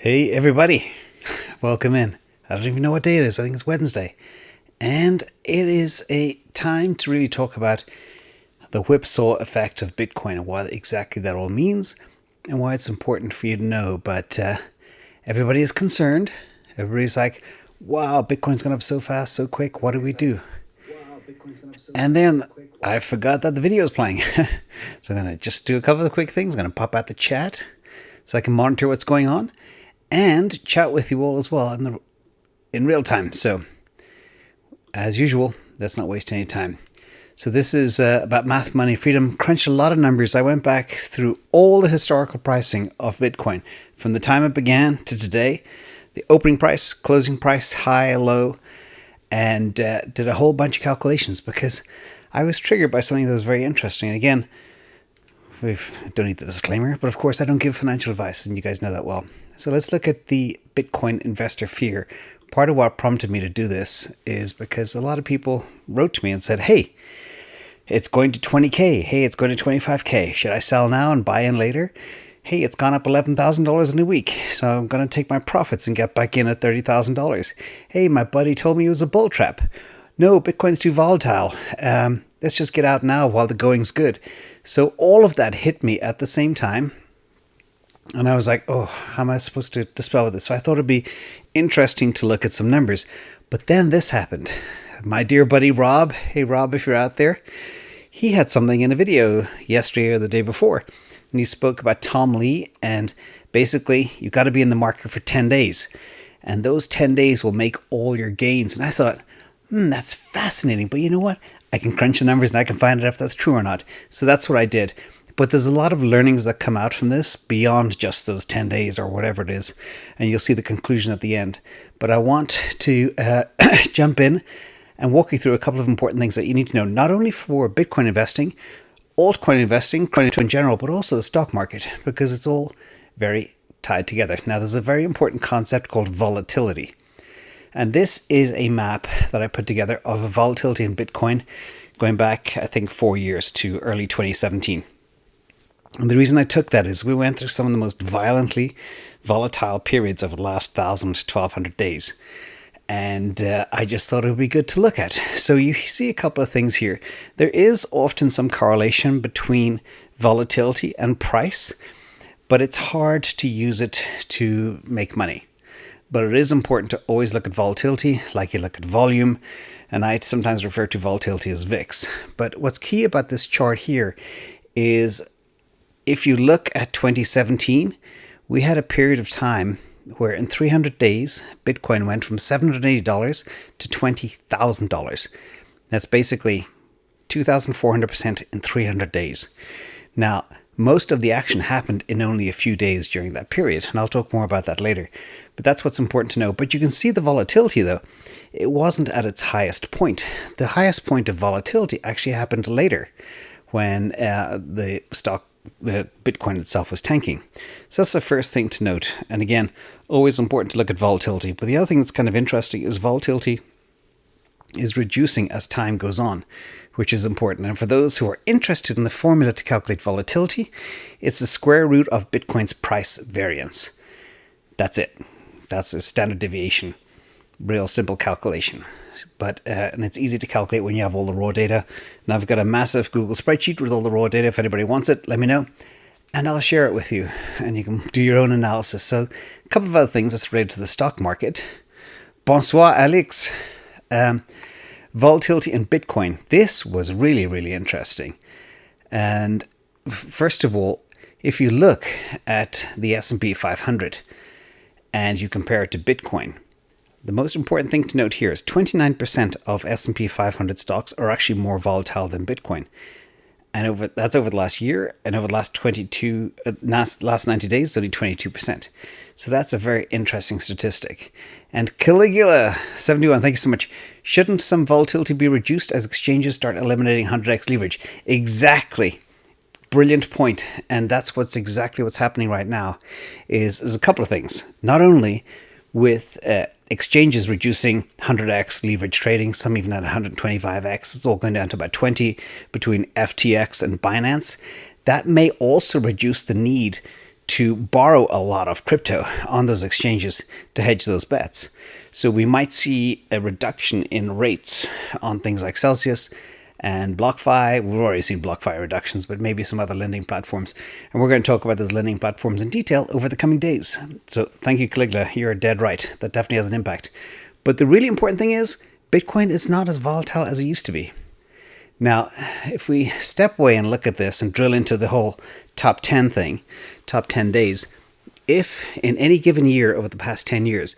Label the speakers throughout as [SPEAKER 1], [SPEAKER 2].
[SPEAKER 1] Hey everybody, welcome in. I don't even know what day it is. I think it's Wednesday. And it is a time to really talk about the whipsaw effect of Bitcoin and what exactly that all means and why it's important for you to know. But everybody is concerned. Everybody's like, wow, Bitcoin's gone up so fast, so quick. What do we do? And then I forgot that the video is playing. So I'm going to just do a couple of quick things. I'm going to pop out the chat so I can monitor what's going on and chat with you all as well in real time. So, as usual, let's not waste any time. So this is about math, money, freedom. Crunched a lot of numbers. I went back through all the historical pricing of Bitcoin from the time it began to today, the opening price, closing price, high, low, and did a whole bunch of calculations because I was triggered by something that was very interesting. And again, we don't need the disclaimer, but of course I don't give financial advice, and you guys know that well. So let's look at the Bitcoin investor fear. Part of what prompted me to do this is because a lot of people wrote to me and said, hey, it's going to 20K. Hey, it's going to 25K. Should I sell now and buy in later? Hey, it's gone up $11,000 in a week, so I'm going to take my profits and get back in at $30,000. Hey, my buddy told me it was a bull trap. No, Bitcoin's too volatile. Let's just get out now while the going's good. So all of that hit me at the same time. And I was like, oh, how am I supposed to dispel with this? So I thought it'd be interesting to look at some numbers. But then this happened. My dear buddy Rob, hey Rob, if you're out there, he had something in a video yesterday or the day before. And he spoke about Tom Lee. And basically, you've got to be in the market for 10 days. And those 10 days will make all your gains. And I thought, that's fascinating. But you know what? I can crunch the numbers and I can find out if that's true or not. So that's what I did. But there's a lot of learnings that come out from this beyond just those 10 days or whatever it is. And you'll see the conclusion at the end. But I want to jump in and walk you through a couple of important things that you need to know, not only for Bitcoin investing, altcoin investing, crypto in general, but also the stock market, because it's all very tied together. Now, there's a very important concept called volatility. And this is a map that I put together of a volatility in Bitcoin going back, I think, 4 years to early 2017. And the reason I took that is we went through some of the most violently volatile periods over the last 1,000 to 1,200 days. And I just thought it would be good to look at. So you see a couple of things here. There is often some correlation between volatility and price, but it's hard to use it to make money. But it is important to always look at volatility like you look at volume. And I sometimes refer to volatility as VIX. But what's key about this chart here is if you look at 2017, we had a period of time where in 300 days, Bitcoin went from $780 to $20,000. That's basically 2,400% in 300 days. Now, most of the action happened in only a few days during that period, and I'll talk more about that later. But that's what's important to know. But you can see the volatility, though. It wasn't at its highest point. The highest point of volatility actually happened later when the Bitcoin itself was tanking. So that's the first thing to note. And again, always important to look at volatility. But the other thing that's kind of interesting is volatility is reducing as time goes on, which is important. And for those who are interested in the formula to calculate volatility, it's the square root of Bitcoin's price variance. That's it. That's a standard deviation. Real simple calculation. But and it's easy to calculate when you have all the raw data. And I've got a massive Google spreadsheet with all the raw data. If anybody wants it, let me know. And I'll share it with you. And you can do your own analysis. So a couple of other things that's related to the stock market. Bonsoir, Alex. Volatility in Bitcoin. This was really, really interesting. And first of all, if you look at the S&P 500 and you compare it to Bitcoin, the most important thing to note here is 29% of S&P 500 stocks are actually more volatile than Bitcoin. And that's over the last year, and over the last 90 days, it's only 22%. So that's a very interesting statistic. And Caligula 71, thank you so much. Shouldn't some volatility be reduced as exchanges start eliminating 100x leverage? Exactly. Brilliant point. And that's exactly what's happening right now. Is a couple of things. Not only with exchanges reducing 100x leverage trading, some even at 125x. It's all going down to about 20 between FTX and Binance. That may also reduce the need to borrow a lot of crypto on those exchanges to hedge those bets. So we might see a reduction in rates on things like Celsius and BlockFi. We've already seen BlockFi reductions, but maybe some other lending platforms. And we're going to talk about those lending platforms in detail over the coming days. So thank you, Caligula. You're dead right. That definitely has an impact. But the really important thing is Bitcoin is not as volatile as it used to be. Now, if we step away and look at this and drill into the whole top 10 thing, top 10 days, if in any given year over the past 10 years,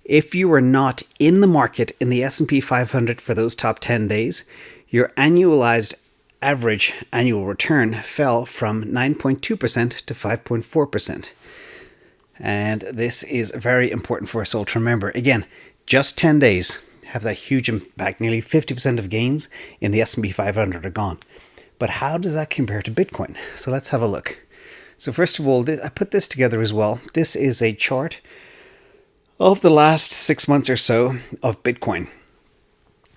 [SPEAKER 1] if you were not in the market in the S&P 500 for those top 10 days, your annualized average annual return fell from 9.2% to 5.4%. And this is very important for us all to remember. Again, just 10 days have that huge impact. Nearly 50% of gains in the S&P 500 are gone. But how does that compare to Bitcoin? So let's have a look. So first of all, I put this together as well. This is a chart of the last 6 months or so of Bitcoin.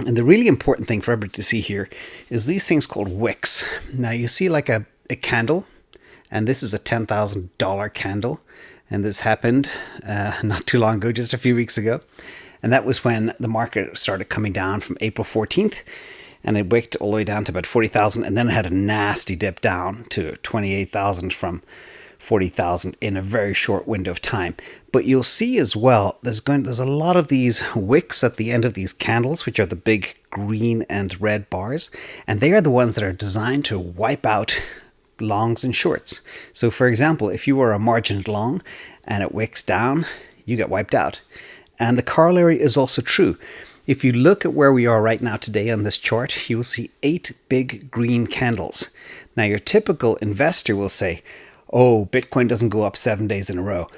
[SPEAKER 1] And the really important thing for everybody to see here is these things called wicks. Now you see like a candle, and this is a $10,000 candle. And this happened not too long ago, just a few weeks ago. And that was when the market started coming down from April 14th, and it wicked all the way down to about 40,000, and then it had a nasty dip down to 28,000 from 40,000 in a very short window of time. But you'll see as well, there's a lot of these wicks at the end of these candles, which are the big green and red bars, and they are the ones that are designed to wipe out longs and shorts. So for example, if you were a margin long and it wicks down, you get wiped out. And the corollary is also true. If you look at where we are right now today on this chart, you will see 8 big green candles. Now, your typical investor will say, oh, Bitcoin doesn't go up 7 days in a row.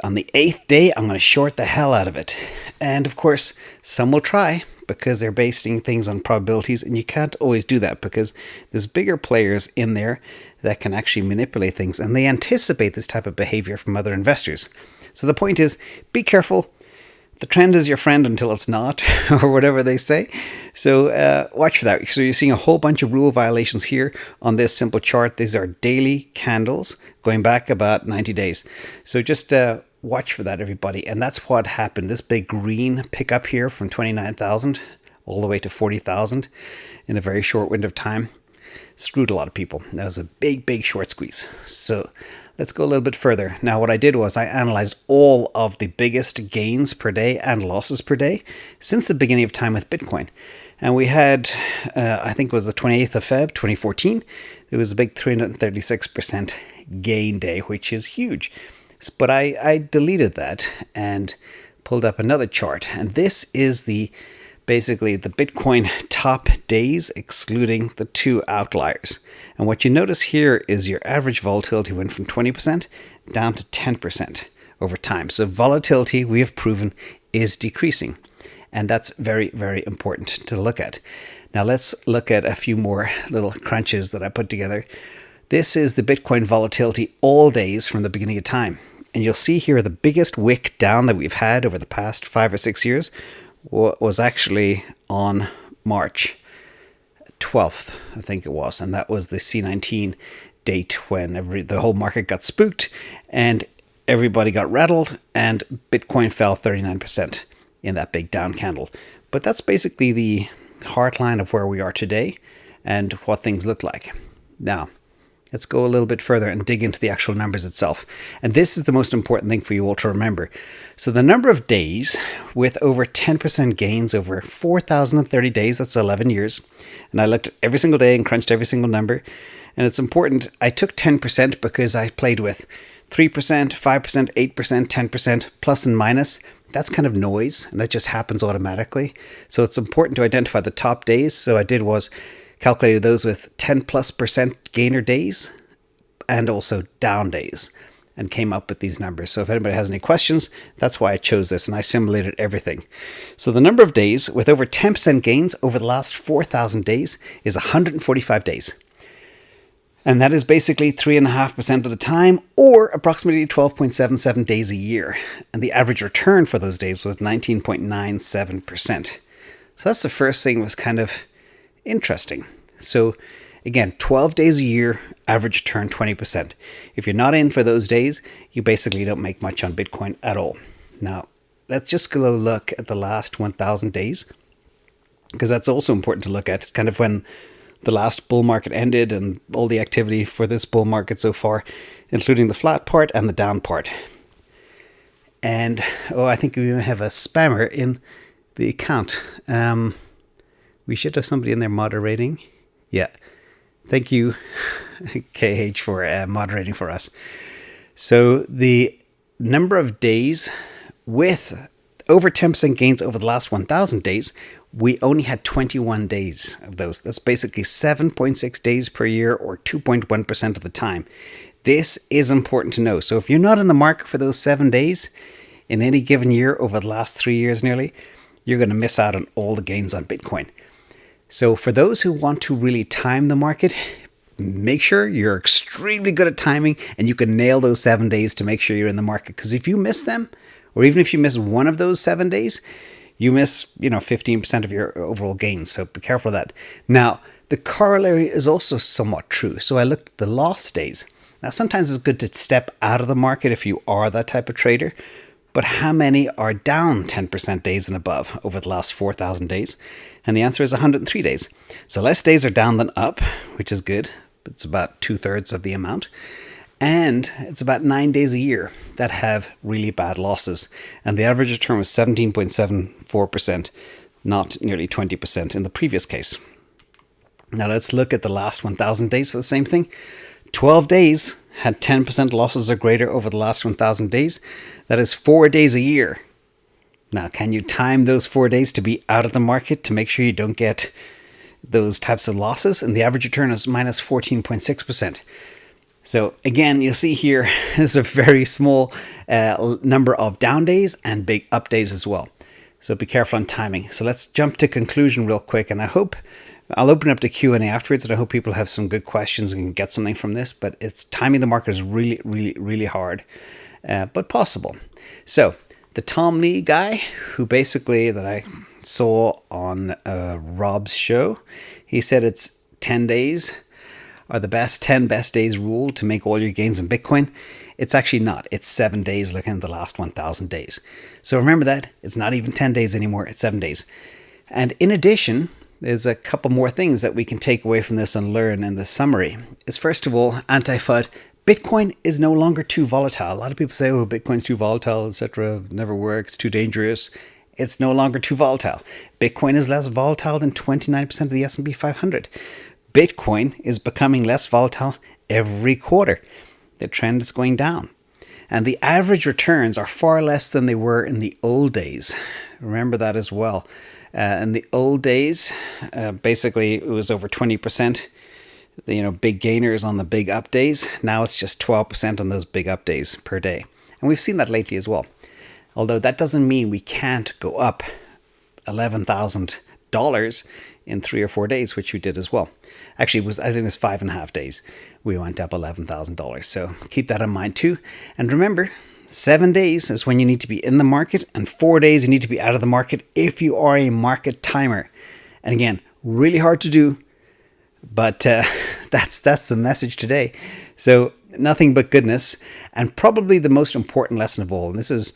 [SPEAKER 1] On the 8th day, I'm going to short the hell out of it. And of course, some will try because they're basing things on probabilities, and you can't always do that because there's bigger players in there that can actually manipulate things, and they anticipate this type of behavior from other investors. So the point is, be careful. The trend is your friend until it's not, or whatever they say. So watch for that. So you're seeing a whole bunch of rule violations here on this simple chart. These are daily candles going back about 90 days. So just watch for that, everybody. And that's what happened. This big green pickup here from 29,000 all the way to 40,000 in a very short window of time screwed a lot of people. That was a big, big short squeeze. So let's go a little bit further. Now, what I did was I analyzed all of the biggest gains per day and losses per day since the beginning of time with Bitcoin. And we had, I think it was the 28th of Feb, 2014. It was a big 336% gain day, which is huge. But I deleted that and pulled up another chart. And this is basically the Bitcoin top days, excluding the 2 outliers. And what you notice here is your average volatility went from 20% down to 10% over time. So volatility, we have proven, is decreasing. And that's very, very important to look at. Now let's look at a few more little crunches that I put together. This is the Bitcoin volatility all days from the beginning of time. And you'll see here the biggest wick down that we've had over the past 5 or 6 years was actually on March 12th, I think it was. And that was the C19 date when the whole market got spooked and everybody got rattled and Bitcoin fell 39% in that big down candle. But that's basically the heartline of where we are today and what things look like. Now, let's go a little bit further and dig into the actual numbers itself. And this is the most important thing for you all to remember. So the number of days with over 10% gains over 4,030 days, that's 11 years. And I looked at every single day and crunched every single number. And it's important, I took 10% because I played with 3%, 5%, 8%, 10%, plus and minus. That's kind of noise, and that just happens automatically. So it's important to identify the top days. So I did was calculated those with 10+% gainer days and also down days and came up with these numbers. So if anybody has any questions, that's why I chose this, and I simulated everything. So the number of days with over 10% gains over the last 4,000 days is 145 days. And that is basically 3.5% of the time, or approximately 12.77 days a year. And the average return for those days was 19.97%. So that's the first thing, was kind of interesting. So again, 12 days a year, average return 20%. If you're not in for those days, you basically don't make much on Bitcoin at all. Now, let's just go look at the last 1,000 days, because that's also important to look at. It's kind of when the last bull market ended and all the activity for this bull market so far, including the flat part and the down part. And, I think we have a spammer in the account. We should have somebody in there moderating. Yeah. Thank you, KH, for moderating for us. So the number of days with over 10% gains over the last 1,000 days, we only had 21 days of those. That's basically 7.6 days per year, or 2.1% of the time. This is important to know. So if you're not in the market for those 7 days in any given year over the last 3 years nearly, you're going to miss out on all the gains on Bitcoin. So for those who want to really time the market, make sure you're extremely good at timing and you can nail those 7 days to make sure you're in the market. Because if you miss them, or even if you miss one of those 7 days, you miss, 15% of your overall gains. So be careful of that. Now, the corollary is also somewhat true. So I looked at the lost days. Now, sometimes it's good to step out of the market if you are that type of trader. But how many are down 10% days and above over the last 4,000 days? And the answer is 103 days. So less days are down than up, which is good. It's about 2/3 of the amount. And it's about 9 days a year that have really bad losses. And the average return was 17.74%, not nearly 20% in the previous case. Now let's look at the last 1,000 days for the same thing. 12 days had 10% losses or greater over the last 1,000 days. That is 4 days a year. Now, can you time those 4 days to be out of the market to make sure you don't get those types of losses? And the average return is minus 14.6%. So again, you'll see here, there's a very small number of down days and big up days as well. So be careful on timing. So let's jump to conclusion real quick. And I hope I'll open up to Q&A afterwards, and I hope people have some good questions and can get something from this. But it's timing the market is really, really, really hard, but possible. So the Tom Lee guy, who basically that I saw on Rob's show, he said it's 10 days are the best 10 best days rule to make all your gains in Bitcoin. It's actually not. It's 7 days looking at the last 1,000 days. So remember that. It's not even 10 days anymore. It's 7 days. And in addition, there's a couple more things that we can take away from this and learn in the summary. Is first of all, anti-FUD. Bitcoin is no longer too volatile. A lot of people say, oh, Bitcoin's too volatile, etc. Never works, too dangerous. It's no longer too volatile. Bitcoin is less volatile than 29% of the S&P 500. Bitcoin is becoming less volatile every quarter. The trend is going down. And the average returns are far less than they were in the old days. Remember that as well. In the old days, basically it was over 20%, big gainers on the big up days. Now it's just 12% on those big up days per day. And we've seen that lately as well. Although that doesn't mean we can't go up $11,000 in 3 or 4 days, which we did as well. Actually, I think it was 5.5 days. We went up $11,000. So keep that in mind too. And remember, 7 days is when you need to be in the market, and 4 days you need to be out of the market if you are a market timer. And again, really hard to do, but that's the message today. So nothing but goodness, and probably the most important lesson of all, and this is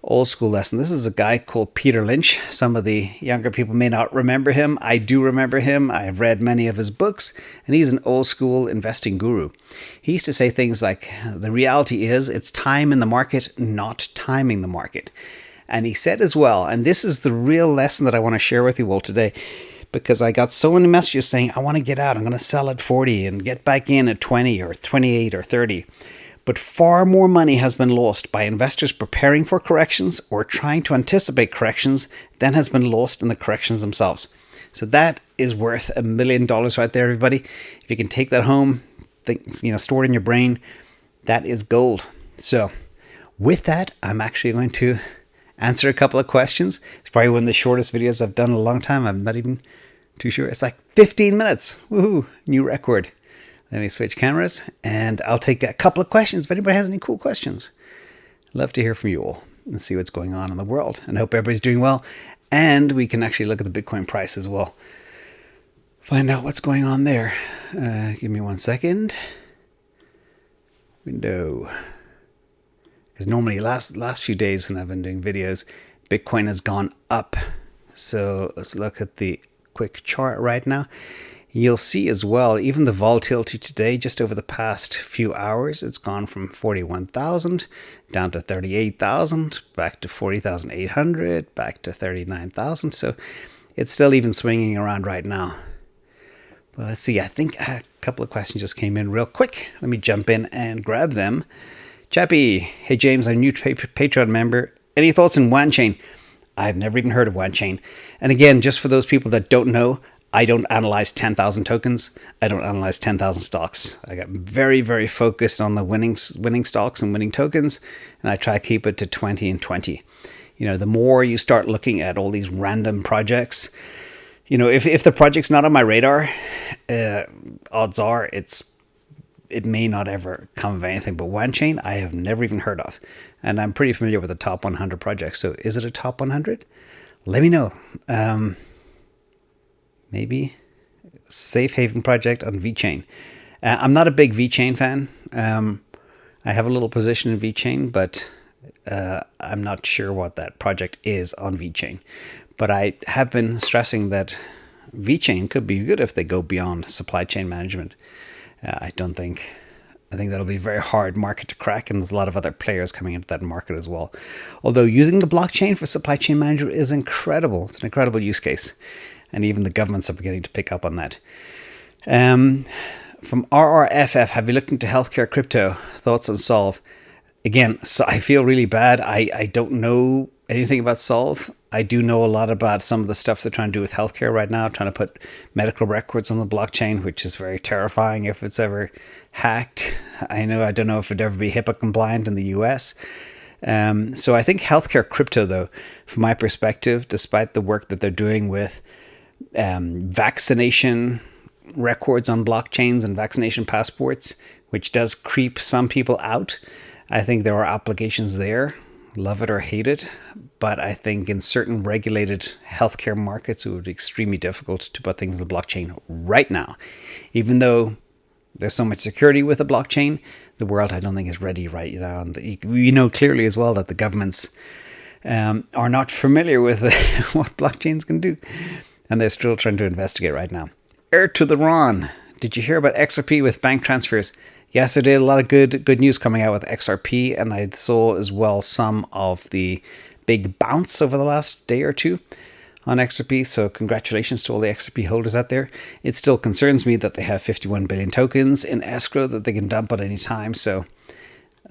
[SPEAKER 1] old school lesson. This is a guy called Peter Lynch. Some of the younger people may not remember him. I do remember him. I've read many of his books, and he's an old school investing guru. He used to say things like, the reality is it's time in the market, not timing the market. And he said as well, and this is the real lesson that I want to share with you all today, because I got so many messages saying, I want to get out. I'm going to sell at 40 and get back in at 20 or 28 or 30. But far more money has been lost by investors preparing for corrections or trying to anticipate corrections than has been lost in the corrections themselves. So that is worth $1 million right there, everybody. If you can take that home, store it in your brain, that is gold. So with that, I'm actually going to answer a couple of questions. It's probably one of the shortest videos I've done in a long time. I'm not even too sure. It's like 15 minutes. Woohoo, new record. Let me switch cameras, and I'll take a couple of questions if anybody has any cool questions. Love to hear from you all and see what's going on in the world. And I hope everybody's doing well. And we can actually look at the Bitcoin price as well. find out what's going on there. Give me 1 second. Window. Because normally last few days when I've been doing videos, Bitcoin has gone up. So let's look at the quick chart right now. You'll see as well, even the volatility today, just over the past few hours, it's gone from 41,000 down to 38,000, back to 40,800, back to 39,000. So it's still even swinging around right now. Well, let's see. I think a couple of questions just came in real quick. Let me jump in and grab them. Chappie, hey James, I'm a new Patreon member. Any thoughts on WanChain? I've never even heard of WanChain. And again, just for those people that don't know, I don't analyze 10,000 tokens. I don't analyze 10,000 stocks. I got very, very focused on the winning stocks and winning tokens, and I try to keep it to 20 and 20. You know, the more you start looking at all these random projects, you know, if the project's not on my radar, odds are it may not ever come of anything. But WanChain, I have never even heard of, and I'm pretty familiar with the top 100 projects. So, is it a top 100? Let me know. Maybe Safe Haven project on VeChain. I'm not a big VeChain fan. I have a little position in VeChain, but I'm not sure what that project is on VeChain. But I have been stressing that VeChain could be good if they go beyond supply chain management. I think that'll be a very hard market to crack, and there's a lot of other players coming into that market as well. Although using the blockchain for supply chain management is incredible. It's an incredible use case. And even the governments are beginning to pick up on that. From RRFF, have you looked into healthcare crypto? Thoughts on Solve? Again, so I feel really bad. I don't know anything about Solve. I do know a lot about some of the stuff they're trying to do with healthcare right now, trying to put medical records on the blockchain, which is very terrifying if it's ever hacked. I don't know if it'd ever be HIPAA compliant in the US. So I think healthcare crypto, though, from my perspective, despite the work that they're doing with vaccination records on blockchains and vaccination passports, which does creep some people out, I think there are applications there, love it or hate it. But I think in certain regulated healthcare markets, it would be extremely difficult to put things in the blockchain right now. Even though there's so much security with the blockchain, the world, I don't think, is ready right now. And we know clearly as well that the governments are not familiar with what blockchains can do. And they're still trying to investigate right now. Air to the Ron. Did you hear about XRP with bank transfers? Yes, I did. A lot of good news coming out with XRP. And I saw as well some of the big bounce over the last day or two on XRP. So congratulations to all the XRP holders out there. It still concerns me that they have 51 billion tokens in escrow that they can dump at any time. So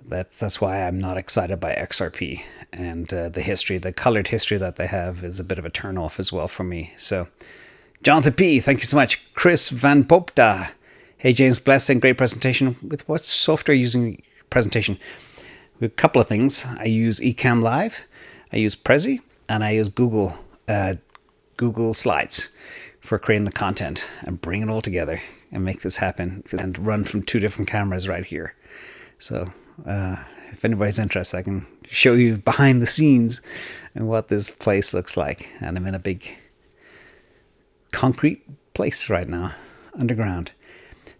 [SPEAKER 1] that's why I'm not excited by XRP. And the colored history that they have is a bit of a turnoff as well for me. So Jonathan P., thank you so much. Chris Van Popta. Hey James, blessing, great presentation. With what software are you using presentation? We have a couple of things. I use Ecamm Live, I use Prezi, and I use Google Slides for creating the content and bring it all together and make this happen and run from 2 different cameras right here. So if anybody's interested, I can show you behind the scenes and what this place looks like. And I'm in a big concrete place right now, underground.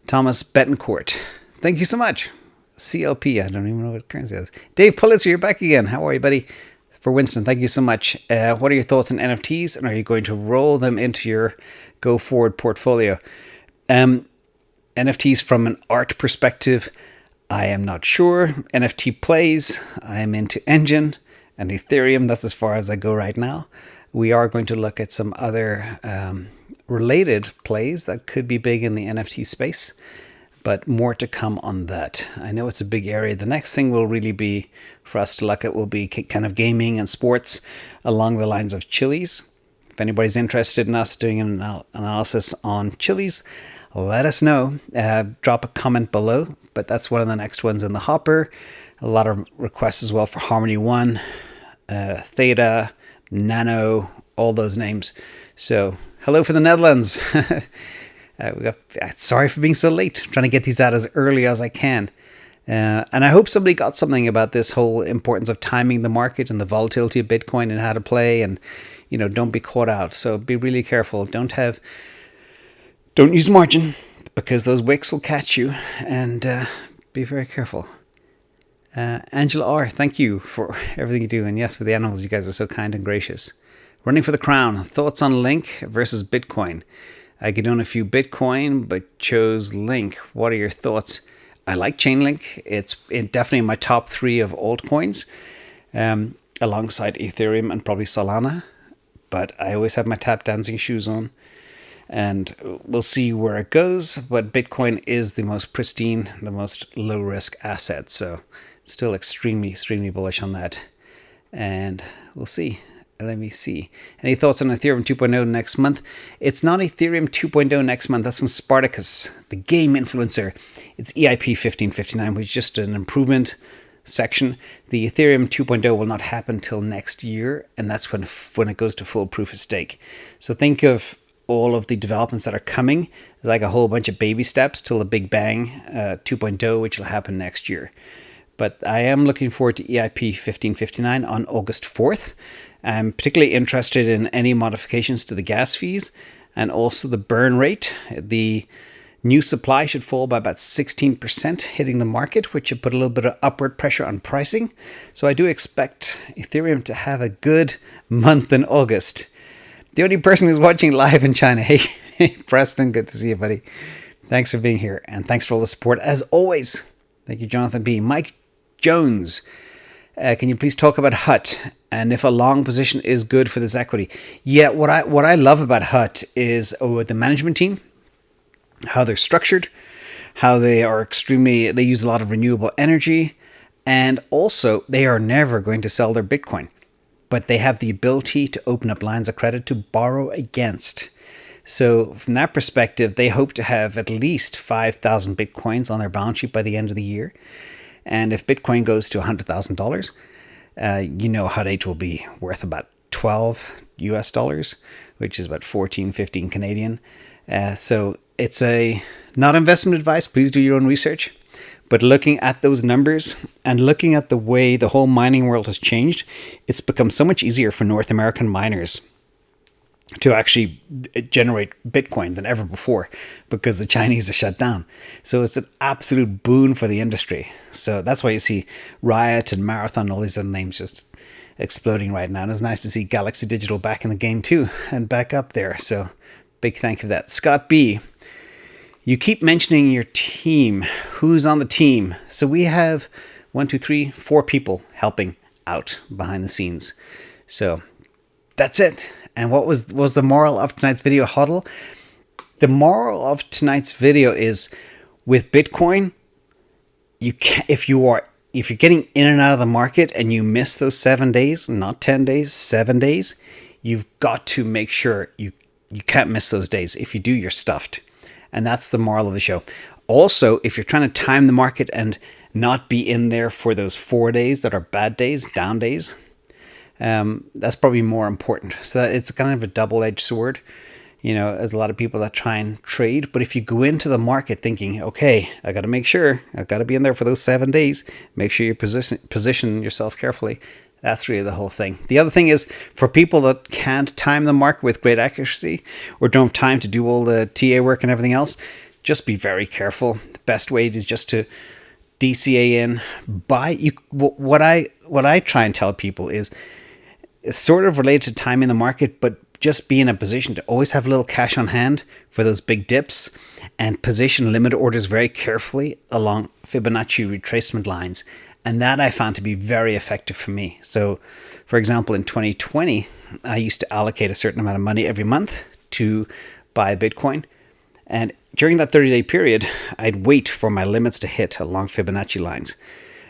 [SPEAKER 1] Thomas Betancourt, thank you so much. CLP, I don't even know what currency that is. Dave Pulitzer, you're back again. How are you, buddy? For Winston, thank you so much. What are your thoughts on NFTs, and are you going to roll them into your go-forward portfolio? NFTs from an art perspective, I am not sure. NFT plays, I am into Engine and Ethereum. That's as far as I go right now. We are going to look at some other related plays that could be big in the NFT space, but more to come on that. I know it's a big area. The next thing will really be for us to look at will be kind of gaming and sports along the lines of Chiliz. If anybody's interested in us doing an analysis on Chiliz, let us know. Drop a comment below, but that's one of the next ones in the hopper. A lot of requests as well for Harmony One, Theta, Nano, all those names. So hello for the Netherlands. Sorry for being so late. I'm trying to get these out as early as I can. And I hope somebody got something about this whole importance of timing the market and the volatility of Bitcoin and how to play, and don't be caught out. So be really careful. Don't have Don't use margin because those wicks will catch you, and be very careful. Angela R., thank you for everything you do. And yes, for the animals, you guys are so kind and gracious. Running for the crown. Thoughts on Link versus Bitcoin? I could own a few Bitcoin, but chose Link. What are your thoughts? I like Chainlink. It's definitely in my top 3 of altcoins, alongside Ethereum and probably Solana. But I always have my tap dancing shoes on, and we'll see where it goes. But Bitcoin is the most pristine, the most low risk asset. So still extremely, extremely bullish on that. And we'll see. Let me see. Any thoughts on Ethereum 2.0 next month? It's not Ethereum 2.0 next month. That's from Spartacus, the game influencer. It's EIP 1559, which is just an improvement section. The Ethereum 2.0 will not happen till next year, and that's when it goes to full proof of stake. So think of all of the developments that are coming like a whole bunch of baby steps till the big bang 2.0, which will happen next year. But I am looking forward to EIP 1559 on August 4th. I'm particularly interested in any modifications to the gas fees and also the burn rate. The new supply should fall by about 16%, hitting the market, which should put a little bit of upward pressure on pricing. So I do expect Ethereum to have a good month in August. The only person who's watching live in China. Hey, Preston, good to see you, buddy. Thanks for being here, and thanks for all the support as always. Thank you, Jonathan B. Mike Jones. Can you please talk about HUT and if a long position is good for this equity? Yeah, what I love about HUT is the management team, how they're structured, how they use a lot of renewable energy, and also they are never going to sell their Bitcoin, but they have the ability to open up lines of credit to borrow against. So from that perspective, they hope to have at least 5,000 Bitcoins on their balance sheet by the end of the year. And if Bitcoin goes to $100,000, HUT 8 will be worth about 12 US dollars, which is about 14, 15 Canadian. So it's not investment advice. Please do your own research. But looking at those numbers and looking at the way the whole mining world has changed, it's become so much easier for North American miners to actually generate Bitcoin than ever before because the Chinese are shut down. So it's an absolute boon for the industry. So that's why you see Riot and Marathon, all these other names just exploding right now. And it's nice to see Galaxy Digital back in the game too and back up there. So big thank you for that. Scott B., you keep mentioning your team. Who's on the team? So we have 4 people helping out behind the scenes. So that's it. And what was the moral of tonight's video, Huddle? The moral of tonight's video is with Bitcoin, if you're getting in and out of the market and you miss those 7 days, not 10 days, 7 days, you've got to make sure you can't miss those days. If you do, you're stuffed. And that's the moral of the show. Also, if you're trying to time the market and not be in there for those 4 days that are bad days, down days, that's probably more important. So it's kind of a double-edged sword. There's a lot of people that try and trade, but if you go into the market thinking, okay, I got to make sure I've got to be in there for those 7 days, make sure you position yourself carefully. That's really the whole thing. The other thing is for people that can't time the market with great accuracy or don't have time to do all the TA work and everything else, just be very careful. The best way is just to DCA in, buy. What I try and tell people is it's sort of related to timing the market, but just be in a position to always have a little cash on hand for those big dips and position limit orders very carefully along Fibonacci retracement lines. And that I found to be very effective for me. So, for example, in 2020, I used to allocate a certain amount of money every month to buy Bitcoin. And during that 30-day period, I'd wait for my limits to hit along Fibonacci lines.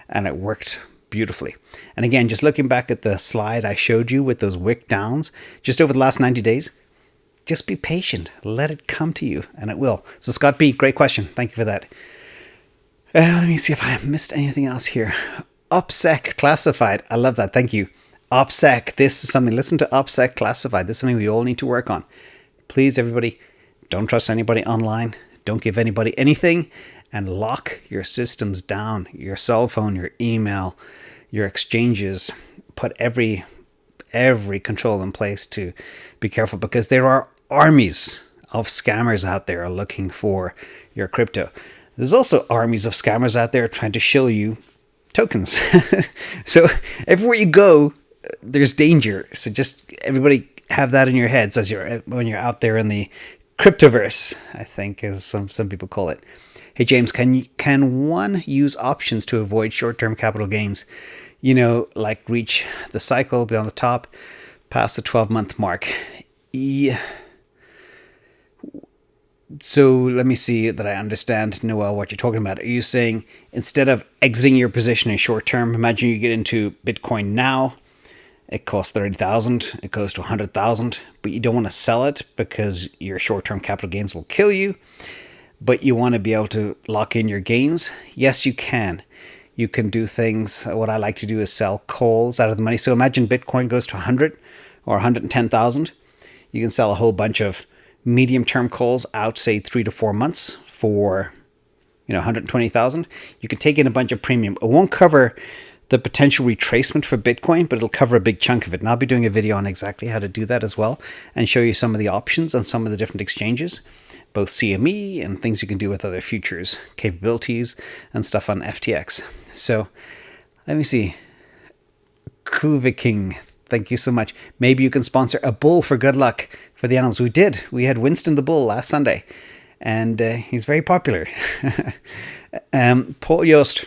[SPEAKER 1] And it worked beautifully. And again, just looking back at the slide I showed you with those wick downs, just over the last 90 days, just be patient. Let it come to you, and it will. So Scott B., great question. Thank you for that. Let me see if I missed anything else here. OPSEC classified. I love that. Thank you. OPSEC. This is something. Listen to OPSEC classified. This is something we all need to work on. Please, everybody, don't trust anybody online. Don't give anybody anything. And lock your systems down. Your cell phone, your email, your exchanges. Put every control in place to be careful, because there are armies of scammers out there looking for your crypto. There's also armies of scammers out there trying to shill you tokens. So everywhere you go, there's danger. So just everybody have that in your heads when you're out there in the cryptoverse, I think, as some people call it. Hey James, can one use options to avoid short-term capital gains? Like reach the cycle, be on the top, past the 12-month mark. Yeah. So let me see that I understand, Noel, what you're talking about. Are you saying instead of exiting your position in short term, imagine you get into Bitcoin now, it costs 30,000, it goes to 100,000, but you don't want to sell it because your short-term capital gains will kill you, but you want to be able to lock in your gains? Yes, you can. You can do things. What I like to do is sell calls out of the money. So imagine Bitcoin goes to 100 or 110,000. You can sell a whole bunch of medium-term calls out, say 3 to 4 months for 120,000. You can take in a bunch of premium. It won't cover the potential retracement for Bitcoin, but it'll cover a big chunk of it. And I'll be doing a video on exactly how to do that as well, and show you some of the options on some of the different exchanges, both CME and things you can do with other futures capabilities and stuff on FTX. So let me see. Kuviking, thank you so much. Maybe you can sponsor a bull for good luck for the animals. We did. We had Winston the bull last Sunday, and he's very popular. Paul Yost,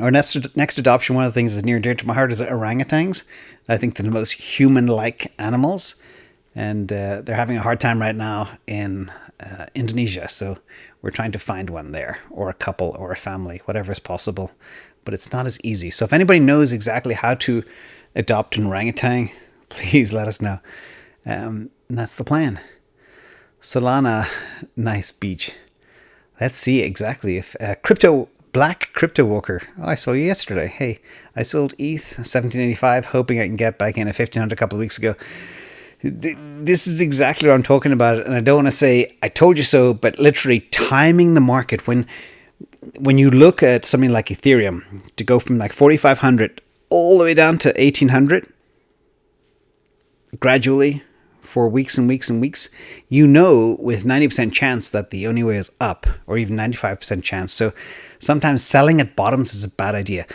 [SPEAKER 1] our next adoption, one of the things that's near and dear to my heart is orangutans. I think they're the most human-like animals, and they're having a hard time right now in Indonesia. So we're trying to find one there, or a couple, or a family, whatever is possible. But it's not as easy. So if anybody knows exactly how to adopt an orangutan, please let us know. And that's the plan. Solana, nice beach. Let's see exactly if Black Crypto Walker. Oh, I saw you yesterday. Hey, I sold ETH 1785, hoping I can get back in at 1500 a couple of weeks ago. This is exactly what I'm talking about, and I don't want to say I told you so, but literally timing the market. When you look at something like Ethereum, to go from like 4,500 all the way down to 1,800, gradually, for weeks and weeks and weeks, with 90% chance that the only way is up, or even 95% chance. So sometimes selling at bottoms is a bad idea.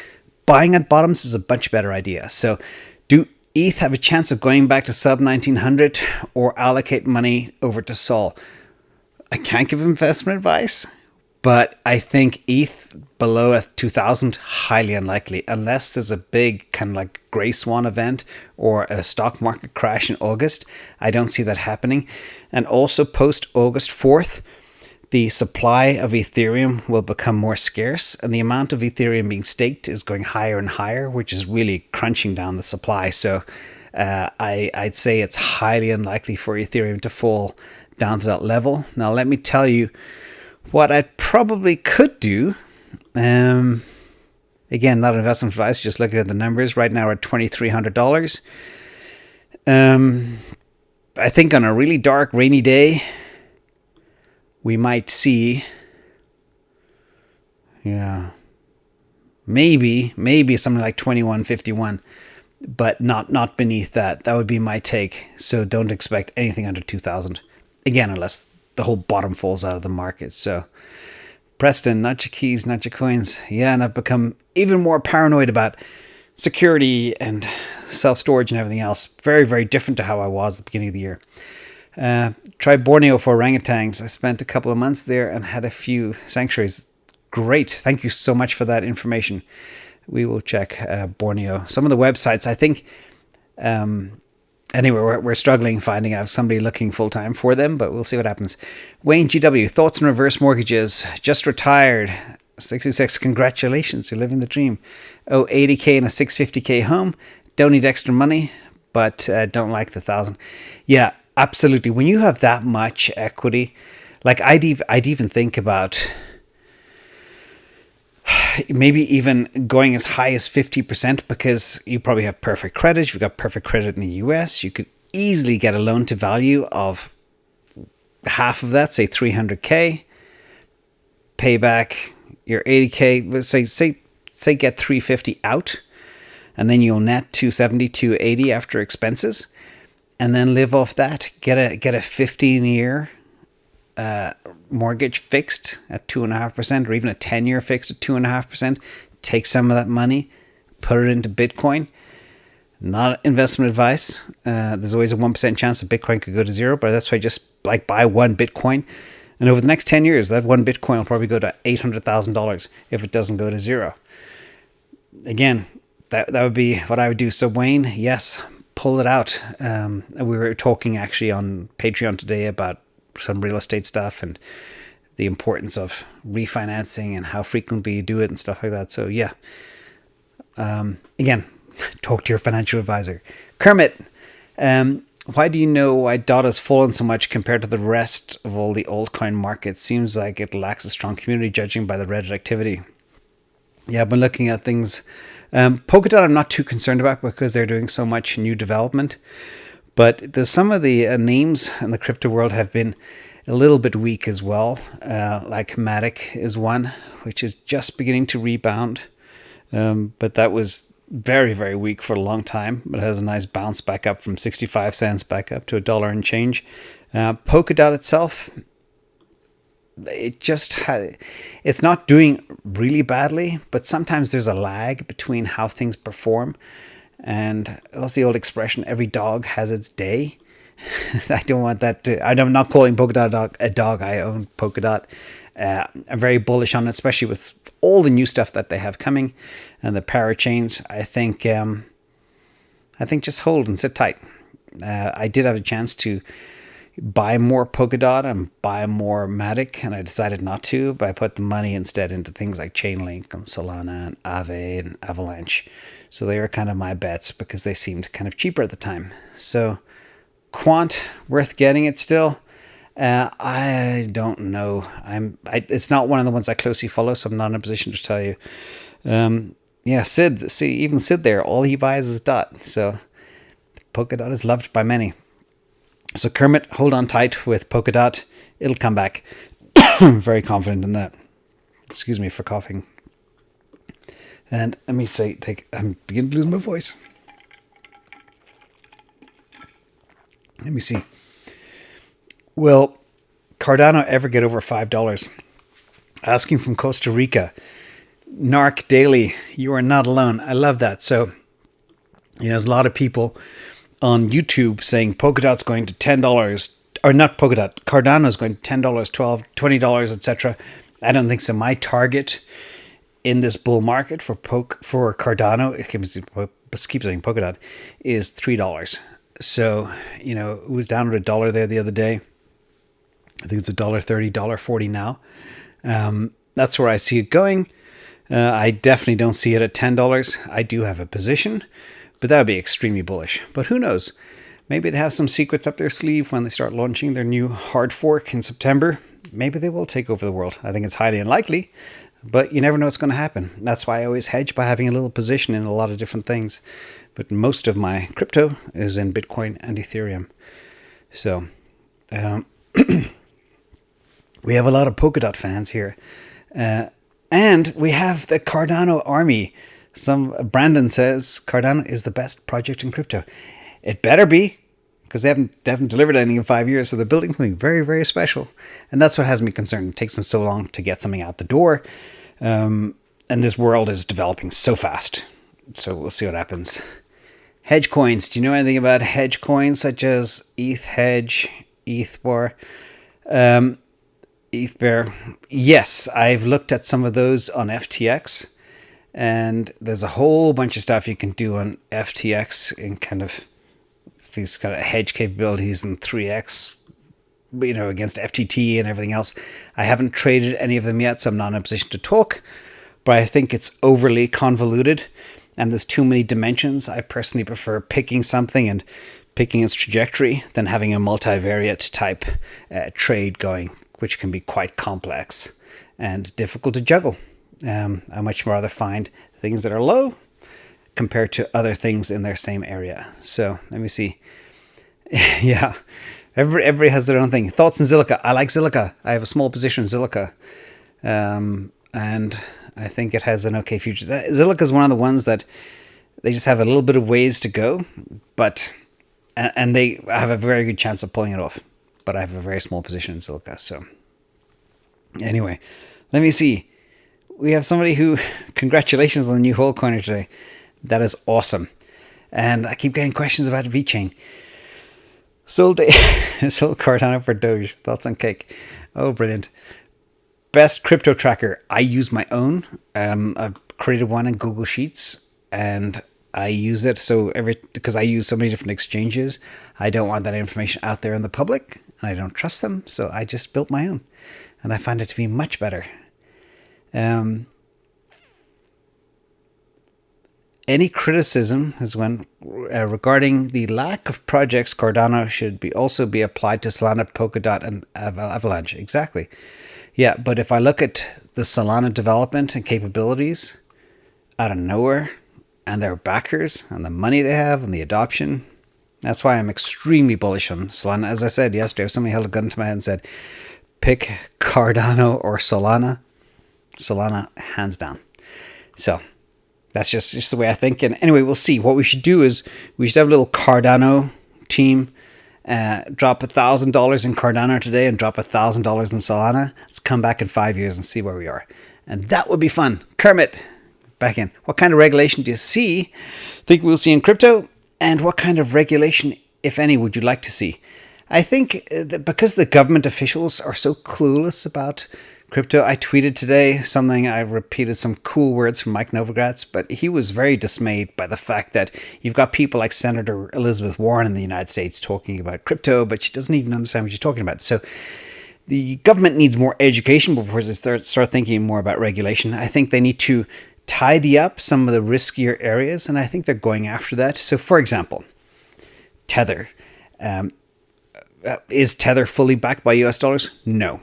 [SPEAKER 1] Buying at bottoms is a much better idea. So do ETH have a chance of going back to sub 1900, or allocate money over to Sol? I can't give investment advice, but I think ETH below 2000, highly unlikely, unless there's a big kind of like gray swan event or a stock market crash in August. I don't see that happening. And also post August 4th, the supply of Ethereum will become more scarce, and the amount of Ethereum being staked is going higher and higher, which is really crunching down the supply. So I'd say it's highly unlikely for Ethereum to fall down to that level. Now, let me tell you what I probably could do. Again, not investment advice, just looking at the numbers. Right now we're at $2,300. I think on a really dark, rainy day, we might see, maybe something like 2151, but not beneath that. That would be my take. So don't expect anything under 2,000. Again, unless the whole bottom falls out of the market. So Preston, not your keys, not your coins. Yeah, and I've become even more paranoid about security and self-storage and everything else. Very, very different to how I was at the beginning of the year. Try Borneo for orangutans. I spent a couple of months there and had a few sanctuaries. Great. Thank you so much for that information. We will check Borneo. Some of the websites, I think, anyway, we're struggling finding out somebody looking full-time for them, but we'll see what happens. Wayne GW, thoughts on reverse mortgages? Just retired. 66, congratulations, you're living the dream. Oh, 80K in a 650K home. Don't need extra money, but don't like the 1,000. Yeah, absolutely. When you have that much equity, like I'd even think about maybe even going as high as 50%, because you probably have perfect credit. You've got perfect credit in the US. You could easily get a loan to value of half of that, say 300K, pay back your 80K, say get 350 out, and then you'll net 270, 280 after expenses, and then live off that. Get a 15-year mortgage fixed at 2.5%, or even a 10-year fixed at 2.5%. Take some of that money, put it into Bitcoin. Not investment advice. There's always a 1% chance that Bitcoin could go to zero, but that's why I just buy one Bitcoin. And over the next 10 years, that one Bitcoin will probably go to $800,000 if it doesn't go to zero. Again, that would be what I would do. So Wayne, yes, pull it out. We were talking actually on Patreon today about some real estate stuff and the importance of refinancing and how frequently you do it and stuff like that. So yeah, again, talk to your financial advisor. Kermit, why do you know why DOT has fallen so much compared to the rest of all the altcoin market? Seems like it lacks a strong community, judging by the Reddit activity. Yeah, I've been looking at things. Polkadot I'm not too concerned about because they're doing so much new development. But there's some of the names in the crypto world have been a little bit weak as well. Like Matic is one, which is just beginning to rebound. But that was very, very weak for a long time. But it has a nice bounce back up from 65 cents back up to $1 and change. Polkadot itself, it's not doing really badly, but sometimes there's a lag between how things perform. And what's the old expression? Every dog has its day. I don't want that to, I'm not calling Polkadot a dog. I own Polkadot. I'm very bullish on it, especially with all the new stuff that they have coming and the parachains. I think just hold and sit tight. I did have a chance to buy more Polkadot and buy more Matic, and I decided not to, but I put the money instead into things like Chainlink and Solana and Aave and Avalanche. So they were kind of my bets because they seemed kind of cheaper at the time. So Quant, worth getting it still? I don't know. It's not one of the ones I closely follow, so I'm not in a position to tell you. Yeah, Sid. See, even Sid there, all he buys is DOT. So Polkadot is loved by many. So Kermit, hold on tight with Polkadot. It'll come back. I'm very confident in that. Excuse me for coughing. And let me say, I'm beginning to lose my voice. Let me see. Will Cardano ever get over $5? Asking from Costa Rica. Narc Daily, you are not alone. I love that. So, there's a lot of people on YouTube saying Polkadot's going to $10, or not Polkadot, Cardano's going to $10, $12, $20, etc. I don't think so. My target in this bull market for Cardano, it keeps saying Polkadot, is $3. So, it was down at $1 there the other day. I think it's $1.30, $1.40 now. That's where I see it going. I definitely don't see it at $10. I do have a position, but that would be extremely bullish. But who knows? Maybe they have some secrets up their sleeve when they start launching their new hard fork in September. Maybe they will take over the world. I think it's highly unlikely, but you never know what's going to happen. That's why I always hedge by having a little position in a lot of different things. But most of my crypto is in Bitcoin and Ethereum. So we have a lot of Polkadot fans here. And we have the Cardano army. Brandon says Cardano is the best project in crypto. It better be, because they haven't delivered anything in 5 years. So they're building something very, very special. And that's what has me concerned. It takes them so long to get something out the door. And this world is developing so fast. So we'll see what happens. Hedge coins. Do you know anything about hedge coins such as ETH Hedge, ETH Bar? ETH Bear. Yes, I've looked at some of those on FTX, and there's a whole bunch of stuff you can do on FTX in kind of these kind of hedge capabilities and 3x, against FTT and everything else. I haven't traded any of them yet, so I'm not in a position to talk, but I think it's overly convoluted and there's too many dimensions. I personally prefer picking something and picking its trajectory than having a multivariate type trade going, which can be quite complex and difficult to juggle. I much rather find things that are low compared to other things in their same area. So let me see. Yeah, everybody has their own thing. Thoughts on Zilliqa. I like Zilliqa. I have a small position in Zilliqa. And I think it has an okay future. Zilliqa is one of the ones that they just have a little bit of ways to go, and they have a very good chance of pulling it off. but I have a very small position in silica. So anyway, let me see. We have somebody who, congratulations on the new altcoiner today. That is awesome. And I keep getting questions about VeChain. Sold Cardano for Doge. Thoughts on cake? Oh, brilliant. Best crypto tracker. I use my own. I've created one in Google Sheets, and I use it because I use so many different exchanges. I don't want that information out there in the public, and I don't trust them. So I just built my own, and I find it to be much better. Any criticism is when regarding the lack of projects, Cardano should also be applied to Solana, Polkadot, and Avalanche. Exactly. Yeah, but if I look at the Solana development and capabilities out of nowhere, and their backers, and the money they have, and the adoption, that's why I'm extremely bullish on Solana. As I said yesterday, if somebody held a gun to my head and said, pick Cardano or Solana, Solana hands down. So that's just the way I think. And anyway, we'll see. What we should do is we should have a little Cardano team. Drop $1,000 in Cardano today and drop $1,000 in Solana. Let's come back in 5 years and see where we are. And that would be fun. Kermit, back in. What kind of regulation do you think we'll see in crypto? And what kind of regulation, if any, would you like to see? I think that because the government officials are so clueless about crypto, I tweeted today something, I repeated some cool words from Mike Novogratz, but he was very dismayed by the fact that you've got people like Senator Elizabeth Warren in the United States talking about crypto, but she doesn't even understand what she's talking about. So the government needs more education before they start thinking more about regulation. I think they need to tidy up some of the riskier areas, and I think they're going after that. So for example, Tether. Is Tether fully backed by US dollars? No.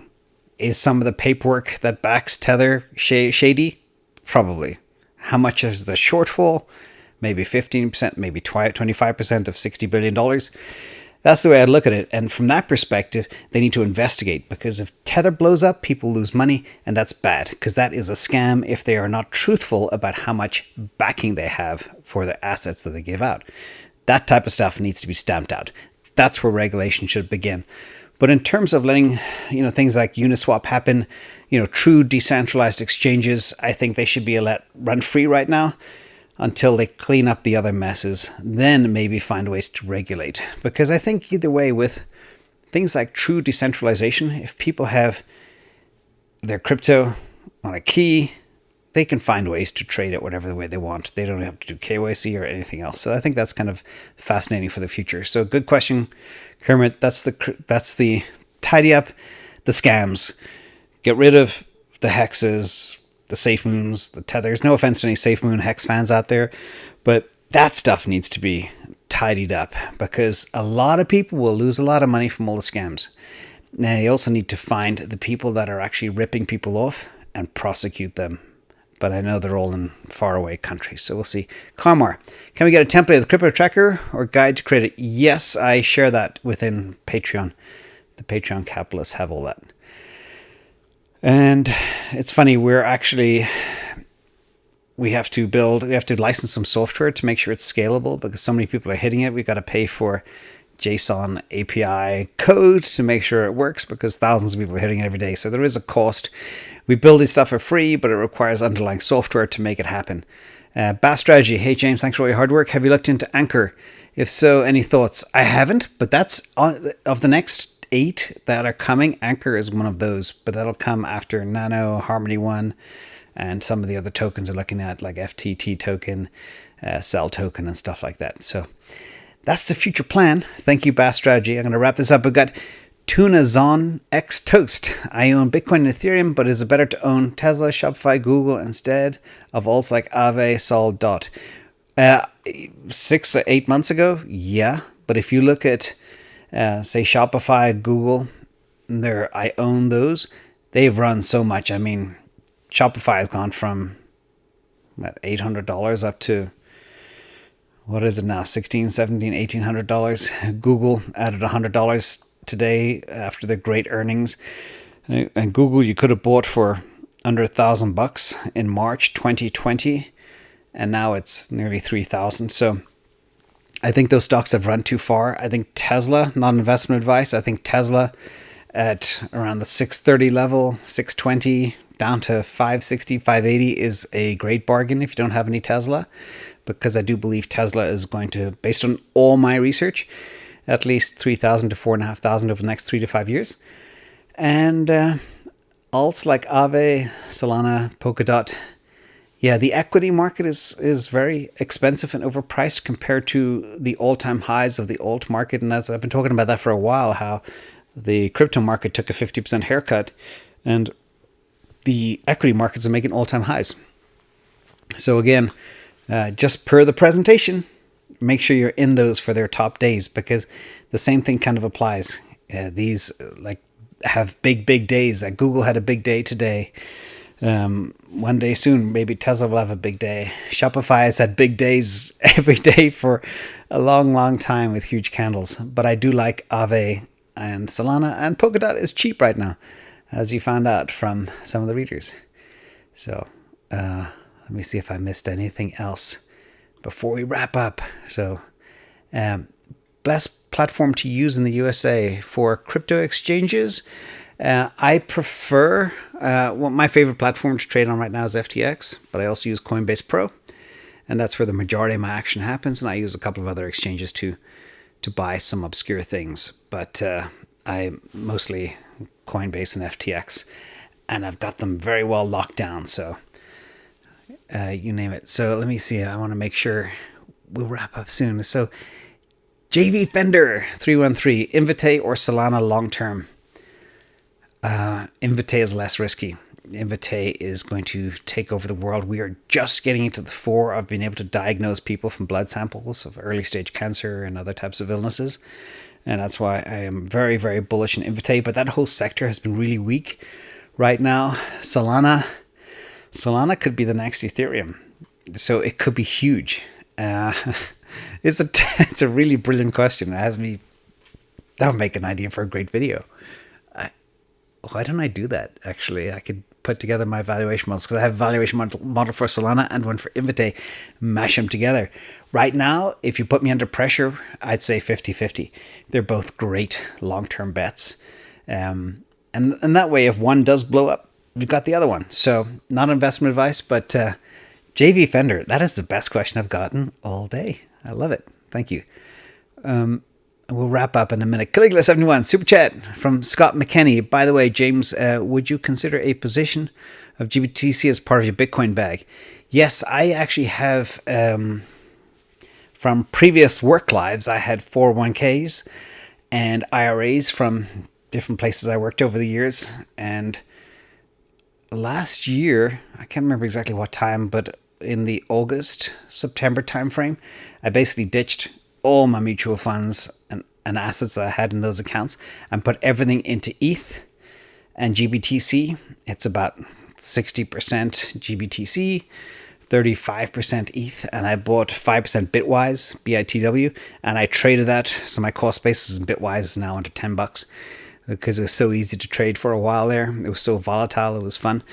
[SPEAKER 1] Is some of the paperwork that backs Tether shady? Probably. How much is the shortfall? Maybe 15%, maybe 25% of $60 billion. That's the way I look at it. And from that perspective, they need to investigate, because if Tether blows up, people lose money, and that's bad, because that is a scam if they are not truthful about how much backing they have for the assets that they give out. That type of stuff needs to be stamped out. That's where regulation should begin. But in terms of letting, things like Uniswap happen, true decentralized exchanges, I think they should be let run free right now until they clean up the other messes. Then maybe find ways to regulate. Because I think either way, with things like true decentralization, if people have their crypto on a key, they can find ways to trade it whatever way they want. They don't have to do KYC or anything else. So I think that's kind of fascinating for the future. So good question, Kermit. That's the tidy up the scams. Get rid of the hexes, the safe moons, the tethers. No offense to any safe moon hex fans out there, but that stuff needs to be tidied up, because a lot of people will lose a lot of money from all the scams. Now you also need to find the people that are actually ripping people off and prosecute them. But I know they're all in faraway countries, so we'll see. Carmar, can we get a template of the crypto tracker or guide to create it? Yes, I share that within Patreon. The Patreon capitalists have all that. And it's funny, we have to license some software to make sure it's scalable, because so many people are hitting it. We've got to pay for JSON API code to make sure it works, because thousands of people are hitting it every day. So there is a cost. We build this stuff for free, but it requires underlying software to make it happen. Bass Strategy. Hey, James, thanks for all your hard work. Have you looked into Anchor? If so, any thoughts? I haven't, but that's of the next 8 that are coming. Anchor is one of those, but that'll come after Nano, Harmony One, and some of the other tokens are looking at, like FTT token, Cell token, and stuff like that. So that's the future plan. Thank you, Bass Strategy. I'm going to wrap this up. We've got Tuna Zon X Toast. I own Bitcoin and Ethereum, but is it better to own Tesla, Shopify, Google instead of alts like Aave, Sol, Dot? 6 or 8 months ago, yeah. But if you look at, say, Shopify, Google, I own those. They've run so much. I mean, Shopify has gone from $800 up to, what is it now? $1,600, $1,700, $1,800. Google added $100 today after the great earnings. And Google, you could have bought for under $1,000 in March 2020, and now it's nearly 3,000. So I think those stocks have run too far. I think Tesla, not investment advice, I think Tesla at around the 630 level, 620 down to 560, 580 is a great bargain if you don't have any Tesla, because I do believe Tesla is going to, based on all my research, at least 3,000 to 4,500 over the next 3 to 5 years. And alts like Aave, Solana, Polkadot, yeah, the equity market is very expensive and overpriced compared to the all-time highs of the alt market. And as I've been talking about that for a while, how the crypto market took a 50% haircut and the equity markets are making all-time highs. So again, just per the presentation, make sure you're in those for their top days, because the same thing kind of applies. These like have big days. Like Google had a big day today. One day soon, maybe Tesla will have a big day. Shopify has had big days every day for a long time with huge candles. But I do like Aave and Solana, and Polkadot is cheap right now, as you found out from some of the readers. So let me see if I missed anything else before we wrap up. So best platform to use in the USA for crypto exchanges. I prefer, my favorite platform to trade on right now is FTX, but I also use Coinbase Pro, and that's where the majority of my action happens. And I use a couple of other exchanges to buy some obscure things, but I mostly Coinbase and FTX, and I've got them very well locked down. So you name it. So let me see. I want to make sure we'll wrap up soon. So JV Fender 313, Invite or Solana long term. Invite is less risky. Invite is going to take over the world. We are just getting into the fore of being able to diagnose people from blood samples of early stage cancer and other types of illnesses. And that's why I am very bullish on Invite. But that whole sector has been really weak right now. Solana could be the next Ethereum. So it could be huge. It's a really brilliant question. It has me, that would make an idea for a great video. Why don't I do that? Actually, I could put together my valuation models, because I have a valuation model for Solana and one for Invite, mash them together. Right now, if you put me under pressure, I'd say 50-50. They're both great long-term bets. And that way, if one does blow up, you've got the other one. So not investment advice, but JV Fender, that is the best question I've gotten all day. I love it. Thank you. We'll wrap up in a minute. Caligula71, super chat from Scott McKenney. By the way, James, would you consider a position of GBTC as part of your Bitcoin bag? Yes, I actually have, from previous work lives, I had 401ks and IRAs from different places I worked over the years. And last year, I can't remember exactly what time, but in the August, September timeframe, I basically ditched all my mutual funds and assets that I had in those accounts and put everything into ETH and GBTC. It's about 60% GBTC, 35% ETH, and I bought 5% Bitwise, BITW, and I traded that. So my cost basis in Bitwise is now under $10 because it was so easy to trade for a while there. It was so volatile. It was fun.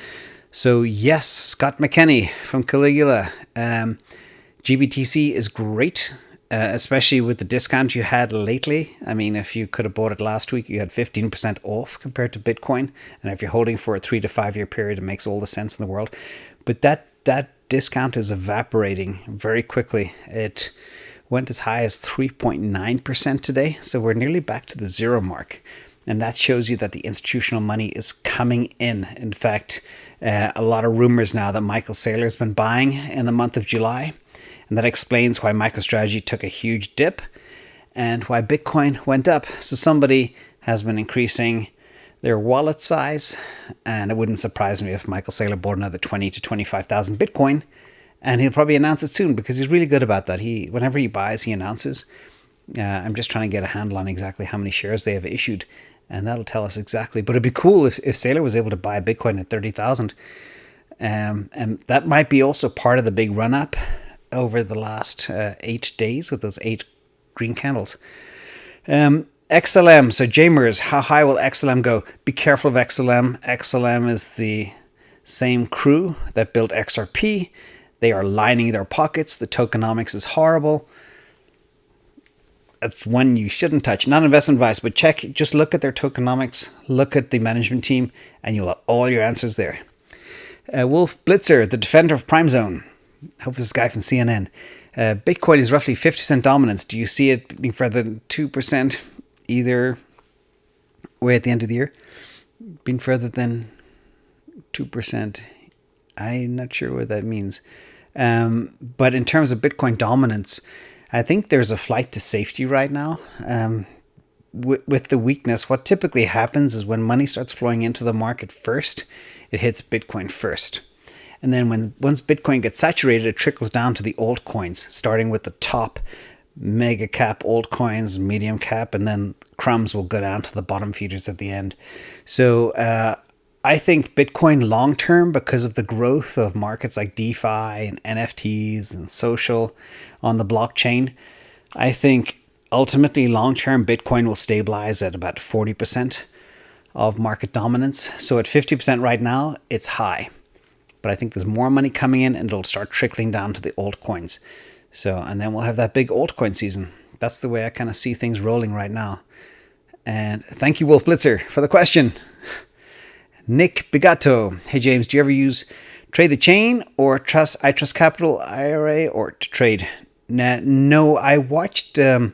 [SPEAKER 1] So yes, Scott McKenney from Caligula. GBTC is great. Especially with the discount you had lately. I mean, if you could have bought it last week, you had 15% off compared to Bitcoin. And if you're holding for a 3 to 5 year period, it makes all the sense in the world. But that discount is evaporating very quickly. It went as high as 3.9% today. So we're nearly back to the zero mark. And that shows you that the institutional money is coming in. In fact, a lot of rumors now that Michael Saylor has been buying in the month of July. And that explains why MicroStrategy took a huge dip and why Bitcoin went up. So somebody has been increasing their wallet size, and it wouldn't surprise me if Michael Saylor bought another 20 to 25,000 Bitcoin, and he'll probably announce it soon because he's really good about that. Whenever he buys, he announces. I'm just trying to get a handle on exactly how many shares they have issued, and that'll tell us exactly. But it'd be cool if Saylor was able to buy Bitcoin at 30,000, and that might be also part of the big run up over the last 8 days with those 8 green candles. XLM, so Jamers, how high will XLM go? Be careful of XLM. XLM is the same crew that built XRP. They are lining their pockets. The tokenomics is horrible. that's one you shouldn't touch. Not investment advice, but just look at their tokenomics, look at the management team, and you'll have all your answers there. Wolf Blitzer, the defender of Prime Zone. I hope this is a guy from CNN. Bitcoin is roughly 50% dominance. Do you see it being further than 2% either way at the end of the year? Being further than 2%. I'm not sure what that means. But in terms of Bitcoin dominance, I think there's a flight to safety right now. With the weakness, what typically happens is when money starts flowing into the market first, it hits Bitcoin first. And then once Bitcoin gets saturated, it trickles down to the altcoins, starting with the top mega cap altcoins, medium cap, and then crumbs will go down to the bottom feeders at the end. So I think Bitcoin long term, because of the growth of markets like DeFi and NFTs and social on the blockchain, I think ultimately long term Bitcoin will stabilize at about 40% of market dominance. So at 50% right now, it's high. But I think there's more money coming in and it'll start trickling down to the altcoins. So, and then we'll have that big altcoin season. That's the way I kind of see things rolling right now. And thank you, Wolf Blitzer, for the question. Nick Bigato. Hey, James, do you ever use Trade the Chain or I Trust Capital IRA or to trade? No, I watched a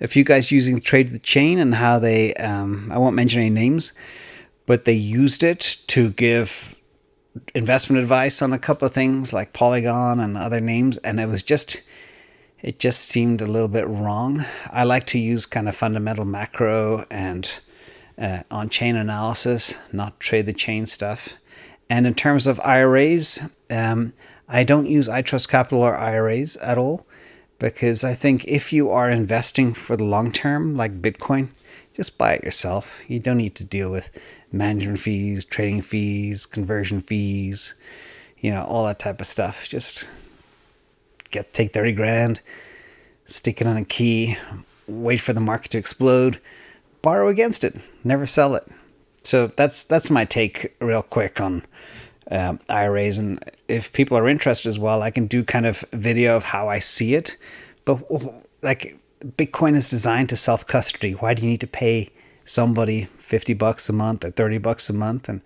[SPEAKER 1] few guys using Trade the Chain and how they, I won't mention any names, but they used it to give investment advice on a couple of things like Polygon and other names, and it just seemed a little bit wrong. I like to use kind of fundamental macro and on-chain analysis, not trade the chain stuff. And in terms of IRAs, I don't use I Trust Capital or IRAs at all, because I think if you are investing for the long term, like Bitcoin, just buy it yourself. You don't need to deal with management fees, trading fees, conversion fees, all that type of stuff. Just take 30 grand, stick it on a key, wait for the market to explode, borrow against it, never sell it. So that's my take real quick on IRAs. And if people are interested as well, I can do kind of video of how I see it. But like, Bitcoin is designed to self-custody. Why do you need to pay somebody $50 a month or $30 a month and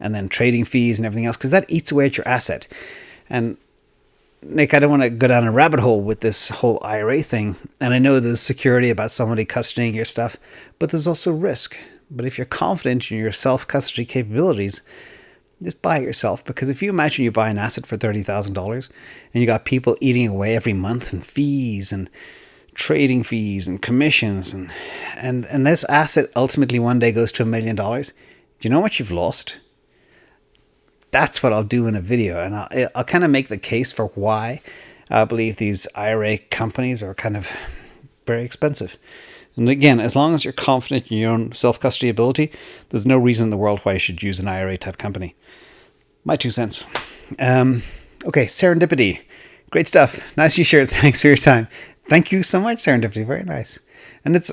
[SPEAKER 1] then trading fees and everything else? Because that eats away at your asset. And Nick, I don't want to go down a rabbit hole with this whole IRA thing. And I know there's security about somebody custodying your stuff, but there's also risk. But if you're confident in your self-custody capabilities, just buy it yourself. Because if you imagine you buy an asset for $30,000 and you got people eating away every month and fees and trading fees and commissions, and this asset ultimately one day goes to $1 million, do you know how much you've lost? That's what I'll do in a video, and I'll kind of make the case for why I believe these IRA companies are kind of very expensive. And again, as long as you're confident in your own self-custody ability, there's no reason in the world why you should use an IRA type company. My 2 cents. Okay, Serendipity. Great stuff. Nice you shared. Thanks for your time. Thank you so much, Serendipity. Very nice. And it's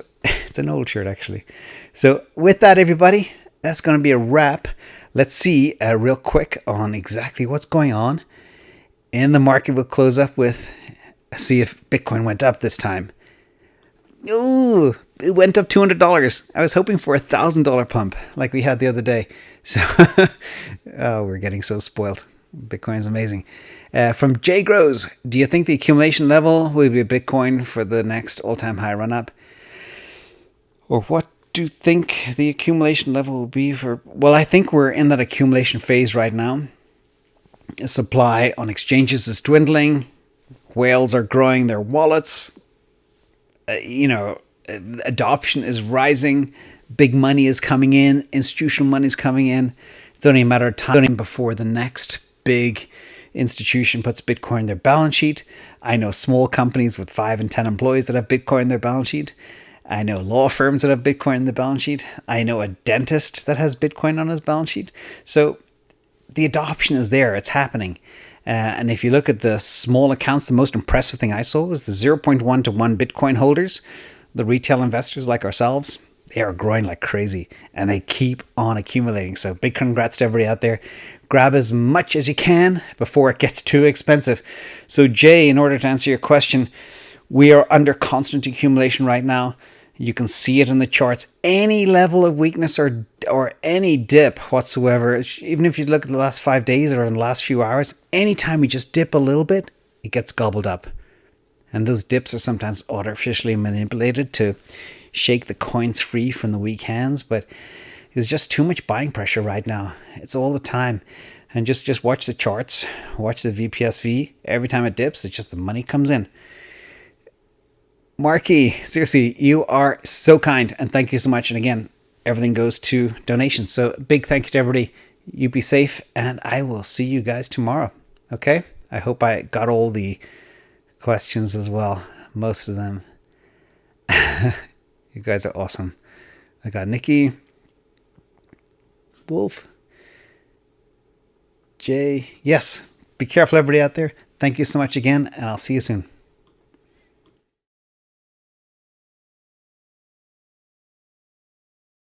[SPEAKER 1] an old shirt, actually. So with that, everybody, that's going to be a wrap. Let's see real quick on exactly what's going on in the market. We'll close up with, see if Bitcoin went up this time. Ooh, it went up $200. I was hoping for $1,000 pump like we had the other day. So, oh, we're getting so spoiled. Bitcoin is amazing. From Jay Grows, do you think the accumulation level will be a Bitcoin for the next all-time high run-up? Or what do you think the accumulation level will be for? Well, I think we're in that accumulation phase right now. Supply on exchanges is dwindling. Whales are growing their wallets. Adoption is rising. Big money is coming in. Institutional money is coming in. It's only a matter of time before the next big institution puts Bitcoin in their balance sheet. I know small companies with 5 and 10 employees that have Bitcoin in their balance sheet. I know law firms that have Bitcoin in the balance sheet. I know a dentist that has Bitcoin on his balance sheet. So the adoption is there. It's happening. And if you look at the small accounts, the most impressive thing I saw was the 0.1 to 1 Bitcoin holders, the retail investors like ourselves. They are growing like crazy and they keep on accumulating. So big congrats to everybody out there. Grab as much as you can before it gets too expensive. So Jay, in order to answer your question, We are under constant accumulation right now. You can see it in the charts. Any level of weakness or any dip whatsoever, even if you look at the last 5 days or in the last few hours, anytime we just dip a little bit, it gets gobbled up. And those dips are sometimes artificially manipulated to shake the coins free from the weak hands, but there's just too much buying pressure right now. It's all the time. And just watch the charts, watch the VPSV. Every time it dips, it's just the money comes in. Marky, seriously, you are so kind, and thank you so much. And again, everything goes to donations. So big thank you to everybody. You be safe, and I will see you guys tomorrow. Okay? I hope I got all the questions as well. Most of them. You guys are awesome. I got Nikki, Wolf, Jay. Yes, be careful everybody out there. Thank you so much again, and I'll see you soon.